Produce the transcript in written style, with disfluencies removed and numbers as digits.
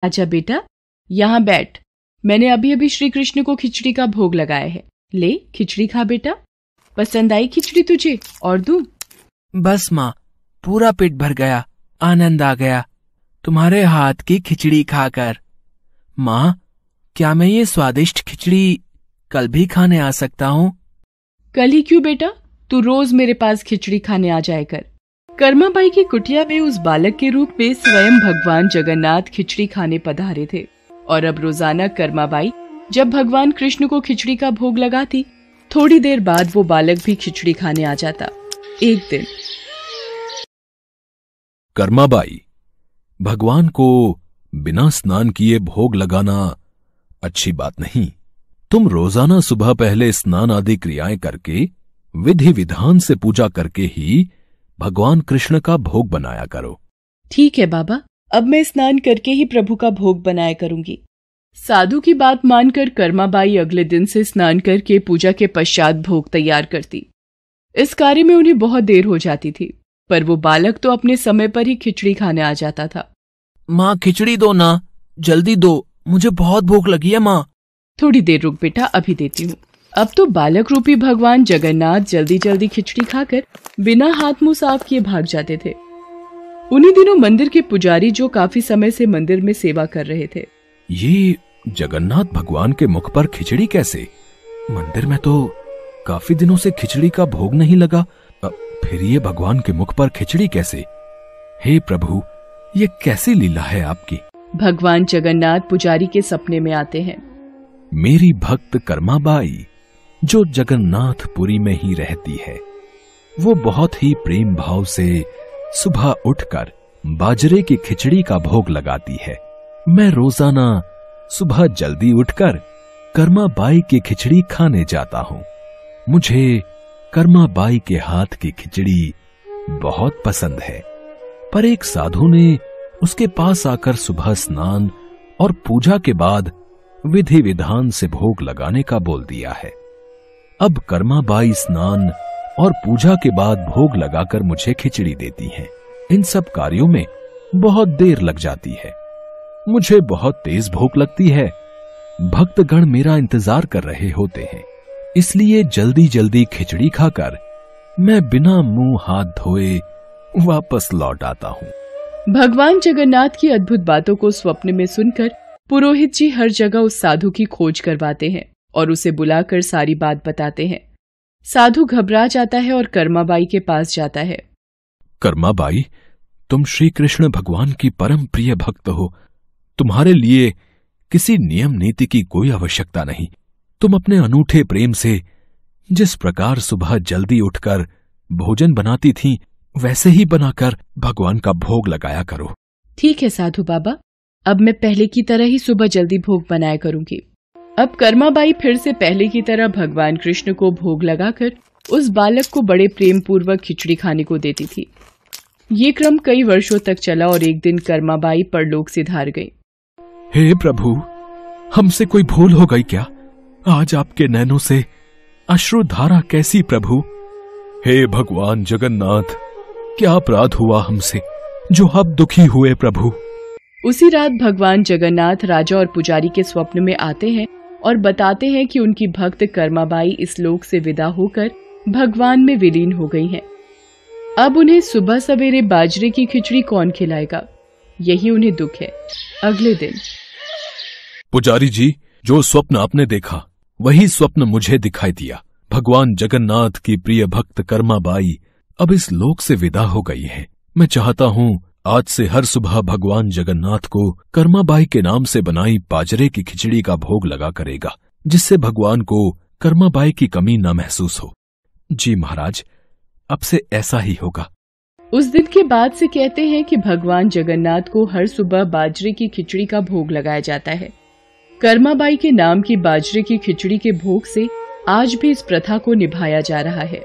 आजा बेटा, यहाँ बैठ। मैंने अभी अभी श्री कृष्ण को खिचड़ी का भोग लगाया है। ले खिचड़ी खा बेटा। पसंद आई खिचड़ी तुझे? और दूं? बस माँ, पूरा पेट भर गया, आनंद आ गया तुम्हारे हाथ की खिचड़ी खाकर। माँ, क्या मैं ये स्वादिष्ट खिचड़ी कल भी खाने आ सकता हूँ? कल ही क्यों बेटा, तू रोज मेरे पास खिचड़ी खाने आ जाया कर। कर्माबाई की कुटिया में उस बालक के रूप में स्वयं भगवान जगन्नाथ खिचड़ी खाने पधारे थे और अब रोजाना कर्माबाई जब भगवान कृष्ण को खिचड़ी का भोग लगाती, थोड़ी देर बाद वो बालक भी खिचड़ी खाने आ जाता। एक दिन कर्माबाई, भगवान को बिना स्नान किए भोग लगाना अच्छी बात नहीं। तुम रोजाना सुबह पहले स्नान आदि क्रियाएं करके विधि विधान से पूजा करके ही भगवान कृष्ण का भोग बनाया करो। ठीक है बाबा, अब मैं स्नान करके ही प्रभु का भोग बनाया करूंगी। साधु की बात मानकर कर्माबाई अगले दिन से स्नान करके पूजा के पश्चात भोग तैयार करती। इस कार्य में उन्हें बहुत देर हो जाती थी, पर वो बालक तो अपने समय पर ही खिचड़ी खाने आ जाता था। माँ, खिचड़ी दो ना, जल्दी दो, मुझे बहुत भूख लगी है माँ। थोड़ी देर रुक बेटा, अभी देती हूँ। अब तो बालक रूपी भगवान जगन्नाथ जल्दी जल्दी खिचड़ी खाकर बिना हाथ मुंह साफ किए भाग जाते थे। उन्हीं दिनों मंदिर के पुजारी, जो काफी समय से मंदिर में सेवा कर रहे थे, ये जगन्नाथ भगवान के मुख पर खिचड़ी कैसे? मंदिर में तो काफी दिनों से खिचड़ी का भोग नहीं लगा, फिर ये भगवान के मुख पर खिचड़ी कैसे? हे प्रभु, ये कैसी लीला है आपकी? भगवान जगन्नाथ पुजारी के सपने में आते हैं। मेरी भक्त कर्माबाई, जो जगन्नाथपुरी में ही रहती है, वो बहुत ही प्रेम भाव से सुबह उठकर बाजरे की खिचड़ी का भोग लगाती है। मैं रोजाना सुबह जल्दी उठकर कर्माबाई की खिचड़ी खाने जाता हूँ। मुझे कर्माबाई के हाथ की खिचड़ी बहुत पसंद है, पर एक साधु ने उसके पास आकर सुबह स्नान और पूजा के बाद विधि विधान से भोग लगाने का बोल दिया है। अब कर्माबाई स्नान और पूजा के बाद भोग लगाकर मुझे खिचड़ी देती हैं। इन सब कार्यों में बहुत देर लग जाती है। मुझे बहुत तेज भूख लगती है। भक्तगण मेरा इंतजार कर रहे होते हैं, इसलिए जल्दी जल्दी खिचड़ी खाकर मैं बिना मुंह हाथ धोए वापस लौट आता हूँ। भगवान जगन्नाथ की अद्भुत बातों को स्वप्न में सुनकर पुरोहित जी हर जगह उस साधु की खोज करवाते हैं और उसे बुलाकर सारी बात बताते हैं। साधु घबरा जाता है और कर्माबाई के पास जाता है। कर्माबाई, तुम श्री कृष्ण भगवान की परम प्रिय भक्त हो। तुम्हारे लिए किसी नियम नीति की कोई आवश्यकता नहीं। तुम अपने अनूठे प्रेम से जिस प्रकार सुबह जल्दी उठकर भोजन बनाती थीं, वैसे ही बनाकर भगवान का भोग लगाया करो। ठीक है साधु बाबा, अब मैं पहले की तरह ही सुबह जल्दी भोग बनाया करूंगी। अब कर्माबाई फिर से पहले की तरह भगवान कृष्ण को भोग लगाकर उस बालक को बड़े प्रेम पूर्वक खिचड़ी खाने को देती थी। ये क्रम कई वर्षों तक चला और एक दिन कर्माबाई परलोक सिधार गई। हे प्रभु, हमसे कोई भूल हो गई क्या? आज आपके नैनों से अश्रुधारा कैसी प्रभु? हे भगवान जगन्नाथ, क्या अपराध हुआ हमसे जो अब दुखी हुए प्रभु? उसी रात भगवान जगन्नाथ राजा और पुजारी के स्वप्न में आते हैं और बताते हैं कि उनकी भक्त कर्माबाई इस लोक से विदा होकर भगवान में विलीन हो गई हैं। अब उन्हें सुबह सवेरे बाजरे की खिचड़ी कौन खिलाएगा, यही उन्हें दुख है। अगले दिन पुजारी जी, जो स्वप्न आपने देखा वही स्वप्न मुझे दिखाई दिया। भगवान जगन्नाथ की प्रिय भक्त कर्माबाई अब इस लोक से विदा हो गई है। मैं चाहता हूँ आज से हर सुबह भगवान जगन्नाथ को कर्माबाई के नाम से बनाई बाजरे की खिचड़ी का भोग लगा करेगा, जिससे भगवान को कर्माबाई की कमी न महसूस हो। जी महाराज, अब से ऐसा ही होगा। उस दिन के बाद से कहते हैं कि भगवान जगन्नाथ को हर सुबह बाजरे की खिचड़ी का भोग लगाया जाता है। कर्माबाई के नाम की बाजरे की खिचड़ी के भोग से आज भी इस प्रथा को निभाया जा रहा है।